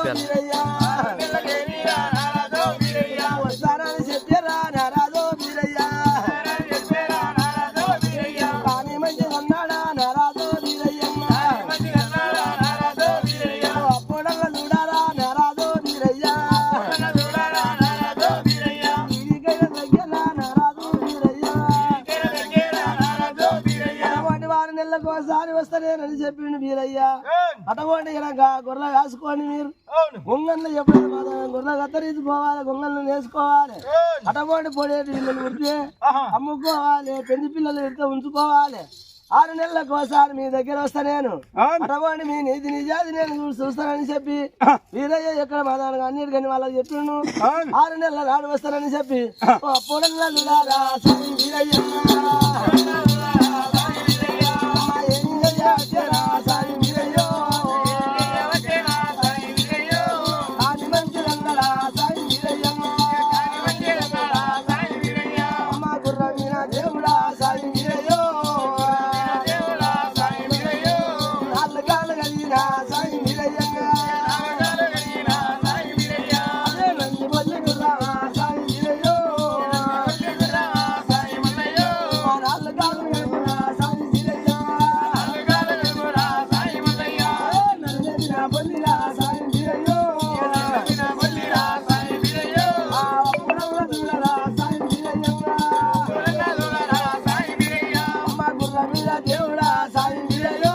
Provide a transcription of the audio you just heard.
చెప్పాను. వస్తానని చెప్పారా నారాజో వీరయ్యా, కానీ మంచిగా అన్నాడా నారాజో వీరయ్యమ్మ, అప్పుడల్లా చూడారా నారాజో వీరయ్యా, ఇదికైనా దగ్గర నారాజో వీరయ్యా, అటువంటి వారి నెలలకు ఒకసారి వస్తానేనని చెప్పిండు వీరయ్యా. అటువంటి కనుక గొర్రెలు కాసుకొని మీరు గొంగళ్ళు చెప్పలేదు, గొర్రెలు కత్తరించుకోవాలి, గొంగళ్ళు వేసుకోవాలి, అటువంటి పొడేటి పిల్లలు పుడితే అమ్ముకోవాలి, పెళ్లి పిల్లలు పెడితే ఉంచుకోవాలి. 6 నెలలకు ఒకసారి మీ దగ్గర వస్తా నేను, అటువంటి మీ నీతి నిజాది నేను చూస్తానని చెప్పి వీరయ్య ఎక్కడ మాదాను అన్నిటికని వాళ్ళకి చెప్పిండు. 6 నెలల నాడు వస్తానని చెప్పి పొడల్లా వీరయ్య దేవుడా సాయి వీరయ్యో,